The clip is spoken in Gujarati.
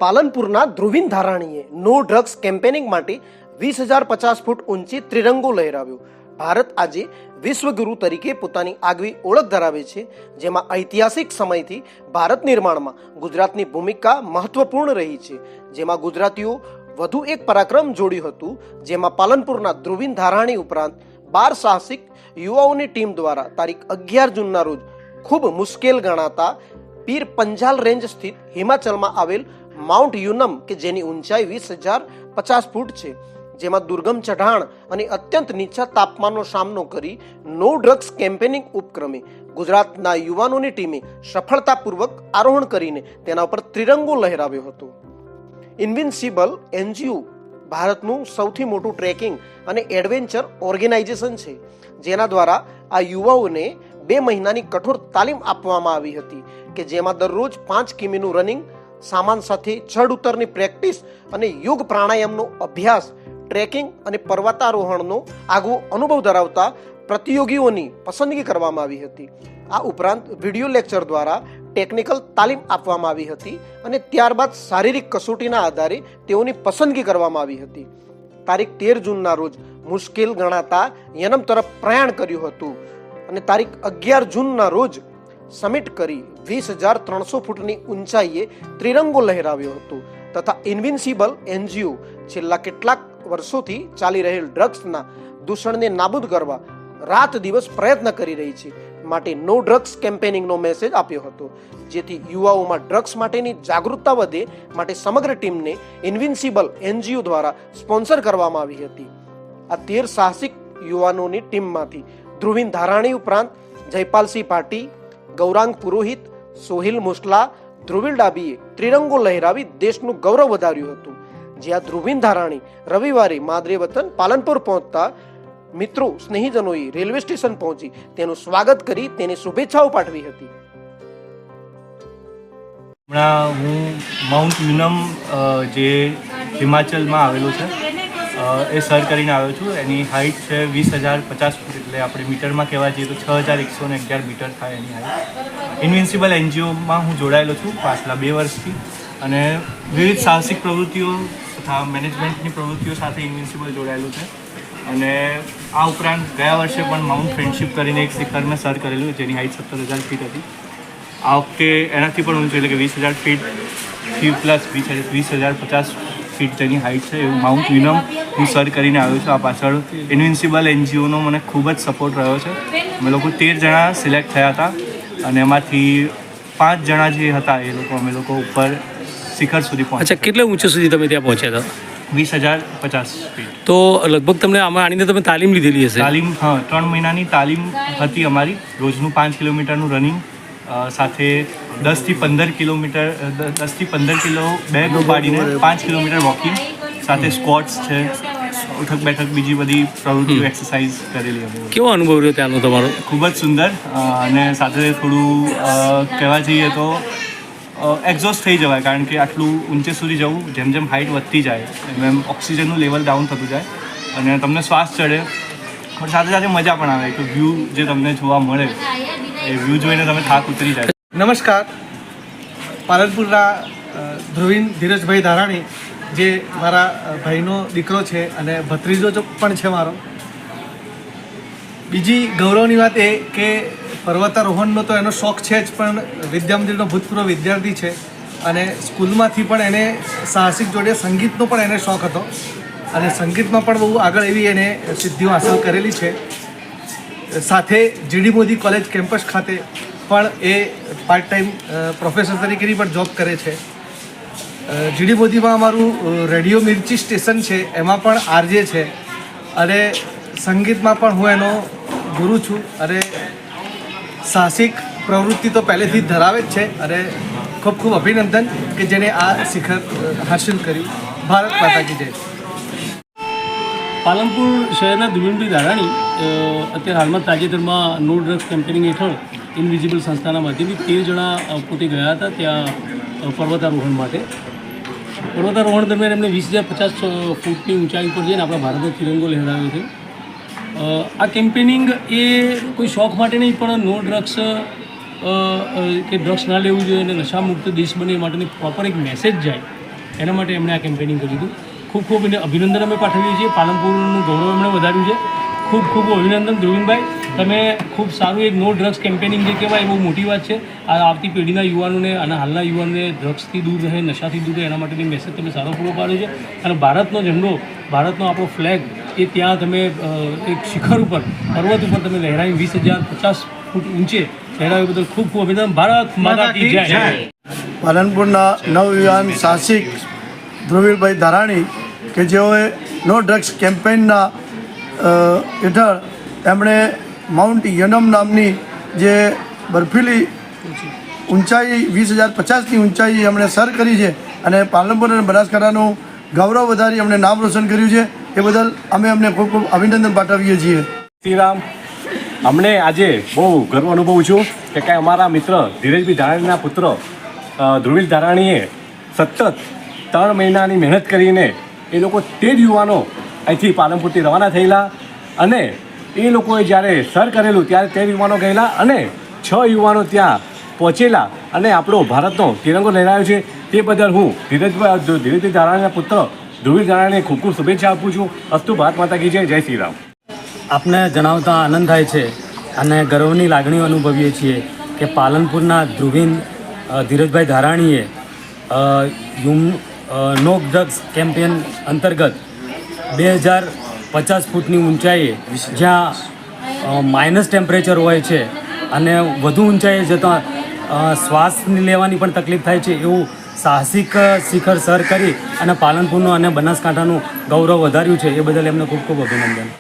પાલનપુરના ધ્રુવીન ધારાણીએ નો ડ્રગ્સ કેમ્પેનિંગ માટે 20,050 ફૂટ ઊંચી ત્રિરંગો લહેરાવ્યો. ભારત આજે વિશ્વગુરુ તરીકે પોતાની આગવી ઓળખ ધરાવે છે, જેમાં ઐતિહાસિક સમયથી ભારત નિર્માણમાં ગુજરાતની ભૂમિકા મહત્વપૂર્ણ રહી છે. જેમાં ગુજરાતીઓ વધુ એક પરાક્રમ જોડ્યું હતું, જેમાં પાલનપુરના ધ્રુવીન ધારાણી ઉપરાંત 12 સાહસિક યુવાઓની ટીમ દ્વારા તારીખ 11 જૂનના રોજ ખૂબ મુશ્કેલ ગણાતા પીર પંજાલ રેન્જ સ્થિત હિમાચલમાં આવેલ માઉન્ટ યુનમ કે જેની ઊંચાઈ 20,050 ફૂટ છે, જેમાં દુર્ગમ ચઢાણ અને અત્યંત નીચા તાપમાનનો સામનો કરી નો ડ્રગ્સ કેમ્પેનિંગ ઉપક્રમે ગુજરાતના યુવાનોની ટીમે સફળતાપૂર્વક આરોહણ કરીને તેના ઉપર ત્રિરંગો લહેરાવ્યો હતો. ઇન્વિન્સિબલ એનજીઓ ભારતનું સૌથી મોટું ટ્રેકિંગ અને એડવેન્ચર ઓર્ગેનાઇઝેશન છે, જેના દ્વારા આ યુવાઓને 2 મહિનાની કઠોર તાલીમ આપવામાં આવી હતી કે જેમાં દરરોજ 5 કિમીનું રનિંગ, સામાન સાથે ચઢ ઉતરની પ્રેક્ટિસ અને યોગ પ્રાણાયામનો અભ્યાસ, ટ્રેકિંગ અને પર્વતારોહણનો આગવો અનુભવ ધરાવતા પ્રતિયોગીઓની પસંદગી કરવામાં આવી હતી. આ ઉપરાંત વિડીયો લેક્ચર દ્વારા ટેકનિકલ તાલીમ આપવામાં આવી હતી અને ત્યારબાદ શારીરિક કસોટીના આધારે તેઓની પસંદગી કરવામાં આવી હતી. તારીખ 13 જૂનના રોજ મુશ્કેલ ગણાતા યનમ તરફ પ્રયાણ કર્યું હતું અને તારીખ 11 જૂનના રોજ સમિટ કરી 20,300 ફૂટની ઊંચાઈએ ત્રિરંગો લહેરાવ્યો હતો. તથા ઇન્વિન્સિબલ એનજીઓ છેલ્લા કેટલાક વર્ષોથી ચાલી રહેલ ડ્રગ્સના દૂષણને નાબૂદ કરવા રાત દિવસ પ્રયત્ન કરી રહી છે, માટે નો ડ્રગ્સ કેમ્પેનિંગનો મેસેજ આપ્યો હતો, જેથી યુવાઓમાં ડ્રગ્સ માટેની જાગૃતતા વધે માટે સમગ્ર ટીમને ઇન્વિન્સિબલ એનજીઓ દ્વારા સ્પોન્સર કરવામાં આવી હતી. આ 13 સાહસિક યુવાનોની ટીમમાંથી ધ્રુવીન ધારાણી ઉપરાંત જયપાલસિંહ પાટી, ગૌરાંગ પુરોહિત, સોહિલ મુસલા, ધ્રુવીલ ડાબીએ ત્રિરંગો લહેરાવી દેશનું ગૌરવ વધાર્યું હતું. જ્યાં ધ્રુવીન ધારાણી રવિવારે માદરે વતન પાલનપુર પહોંચતા મિત્રો સ્નેહીજનોએ રેલવે સ્ટેશન પહોંચી તેનું સ્વાગત કરી તેને શુભેચ્છાઓ પાઠવી હતી. હમણાં હું માઉન્ટ યુનમ જે હિમાચલમાં આવેલું છે એ સર કરીને આવ્યો છું. એની હાઇટ છે 20,050 ફૂટ, એટલે આપણે મીટરમાં કહેવા જઈએ તો 6,111 મીટર થાય એની હાઇટ. ઇન્વિન્સિબલ એનજીઓમાં હું જોડાયેલો છું પાછલા 2 વર્ષથી, અને વિવિધ સાહસિક પ્રવૃત્તિઓ તથા મેનેજમેન્ટની પ્રવૃત્તિઓ સાથે ઇન્વિન્સિબલ જોડાયેલું છે. અને આ ઉપરાંત ગયા વર્ષે પણ માઉન્ટ ફ્રેન્ડશિપ કરીને એક શિખર મેં સર કરેલું, જેની હાઇટ 17,000 ફીટ હતી. આ વખતે એનાથી પણ ઊંચું, એટલે કે 20,000 ફીટથી પ્લસ 20,050 ફીટ જેની હાઇટ છે એવું માઉન્ટ યુનમ હું સર કરીને આવ્યો છું. આ પાછળ ઇન્વિન્સિબલ એનજીઓનો મને ખૂબ જ સપોર્ટ રહ્યો છે. અમે લોકો 13 જણા સિલેક્ટ થયા હતા અને એમાંથી 5 જણા જે હતા એ લોકો અમે લોકો ઉપર શિખર સુધી પહોંચ્યા. અચ્છા, કેટલે ઊંચે સુધી તમે ત્યાં પહોંચ્યા હતા? 20,050 ફીટ. તો લગભગ તમને આમાં આણીને તમે તાલીમ લીધેલી હશે? તાલીમ, હા, 3 મહિનાની તાલીમ હતી અમારી. રોજનું 5 કિલોમીટરનું રનિંગ સાથે 10થી 15 કિલો બેગ ઉપાડીને 5 કિલોમીટર વોકિંગ સાથે સ્ક્વોટ્સ છે, ઉઠક બેઠક, બીજી બધી પ્રવૃત્તિઓ, એક્સરસાઇઝ કરેલી અમે. કેવો અનુભવ રહ્યો ત્યાંનો તમારો? ખૂબ જ સુંદર, અને સાથે થોડું કહેવા જઈએ તો એક્ઝોસ્ટ થઈ જવાય, કારણ કે આટલું ઊંચે સુધી જવું, જેમ જેમ હાઇટ વધતી જાય એમ ઓક્સિજનનું લેવલ ડાઉન થતું જાય અને તમને શ્વાસ ચડે, પણ સાથે સાથે મજા પણ આવે કે વ્યૂ જે તમને જોવા મળે એ વ્યૂ જોઈને તમે થાક ઉતરી જાય. નમસ્કાર. પાલનપુરના ધ્રુવીન ધીરજભાઈ ધારાણી, જે મારા ભાઈનો દીકરો છે અને ભત્રીજો પણ છે મારો. બીજી ગૌરવની વાત એ કે પર્વતારોહણનો તો એનો શોખ છે જ, પણ વિદ્યામંદિરનો ભૂતપૂર્વ વિદ્યાર્થી છે અને સ્કૂલમાંથી પણ એને સાહસિક જોડે સંગીતનો પણ એને શોખ હતો અને સંગીતમાં પણ બહુ આગળ એવી એને સિદ્ધિઓ હાંસલ કરેલી છે. સાથે જીડી મોદી કોલેજ કેમ્પસ ખાતે પણ એ પાર્ટ ટાઈમ પ્રોફેસર તરીકેની પણ જોબ કરે છે. જીડી મોદીમાં અમારું રેડિયો મિર્ચી સ્ટેશન છે, એમાં પણ આરજે છે અને સંગીતમાં પણ હું એનો ગુરુ છું અને સાહસિક પ્રવૃત્તિ તો પહેલેથી જ ધરાવે જ છે. અને ખૂબ ખૂબ અભિનંદન કે જેને આ શિખર હાંસિલ કર્યું. ભારત માતા કી જય. પાલનપુર શહેરના ધ્રુવીનભાઈ ધારાણી અત્યારે હાલમાં તાજેતરમાં નો ડ્રગ્સ કેમ્પેનિંગ હેઠળ ઇન્વિઝિબલ સંસ્થાના માધ્યમથી 13 જણા પોતે ગયા હતા ત્યાં પર્વતારોહણ માટે. પર્વતારોહણ દરમિયાન એમને 20,050 ફૂટની ઊંચાઈ ઉપર જઈને આપણા ભારતનો તિરંગો લહેરાવ્યો છે. આ કેમ્પેનિંગ એ કોઈ શોખ માટે નહીં, પણ નો ડ્રગ્સ કે ડ્રગ્સ ના લેવું જોઈએ અને નશામુક્ત દેશ બને એ માટેની પ્રોપર એક મેસેજ જાય એના માટે એમણે આ કેમ્પેનિંગ કર્યું હતું. ખૂબ ખૂબ એને અભિનંદન અમે પાઠવીએ છીએ. પાલનપુરનું ગૌરવ એમણે વધાર્યું છે. ખૂબ ખૂબ અભિનંદન ધ્રુવીનભાઈ. તમે ખૂબ સારું એક નો ડ્રગ્સ કેમ્પેનિંગ જે કહેવાય એ બહુ મોટી વાત છે. આ આવતી પેઢીના યુવાનોને અને હાલના યુવાનોને ડ્રગ્સથી દૂર રહે, નશાથી દૂર રહે, એના માટેની મેસેજ તમે સારો પૂરો પાડ્યો છે. અને ભારતનો ઝંડો, ભારતનો આપણો ફ્લેગ એ ત્યાં તમે એક શિખર ઉપર, પર્વત ઉપર તમે લહેરાવી 20,050 ફૂટ ઊંચે લહેરાવ્યો બદલ ખૂબ ખૂબ અભિનંદન. ભારત માતા કી જય. પાલનપુરના નવયુવાન સાહસિક ધ્રુવીલભાઈ ધારાણી કે જેઓએ નો ડ્રગ્સ કેમ્પેઇનના હેઠળ એમણે માઉન્ટ યનમ નામની જે બર્ફીલી ઊંચાઈ 20,050ની ઊંચાઈ એમણે સર કરી છે અને પાલનપુર અને બનાસકાંઠાનું ગૌરવ વધારી એમણે નામ રોશન કર્યું છે. એ બદલ અમે એમને ખૂબ ખૂબ અભિનંદન પાઠવીએ છીએ. શ્રીરામ, અમને આજે બહુ ગર્વ અનુભવું છું કે અમારા મિત્ર ધીરજભાઈ ધારાણીના પુત્ર ધ્રુવીલ ધારાણીએ સતત 3 મહિનાની મહેનત કરીને એ લોકો 13 યુવાનો અહીંથી પાલનપુરથી રવાના થયેલા અને એ લોકોએ જ્યારે સર કરેલું ત્યારે 13 યુવાનો ગયેલા અને 6 યુવાનો ત્યાં પહોંચેલા અને આપણો ભારતનો તિરંગો લહેરાયો છે. તે બદલ હું ધીરજભાઈ ધારાણીના પુત્ર ધ્રુવીલ ધારાણીને ખૂબ ખૂબ શુભેચ્છા આપું છું. અસ્તુ ભારત માતા કી જય. જય શ્રી રામ. આપને જણાવતા આનંદ થાય છે અને ગર્વની લાગણીઓ અનુભવીએ છીએ કે પાલનપુરના ધીરજભાઈ ધારાણીએ નો ડ્રગ્સ કેમ્પેન અંતર્ગત 2,050 ફૂટની ઊંચાઈએ જ્યાં માઇનસ ટેમ્પરેચર હોય છે અને વધુ ઊંચાઈએ જતાં શ્વાસ લેવાની પણ તકલીફ થાય છે એવું સાહસિક શિખર સર કરી અને પાલનપુરનું અને બનાસકાંઠાનું ગૌરવ વધાર્યું છે. એ બદલ એમને ખૂબ ખૂબ અભિનંદન.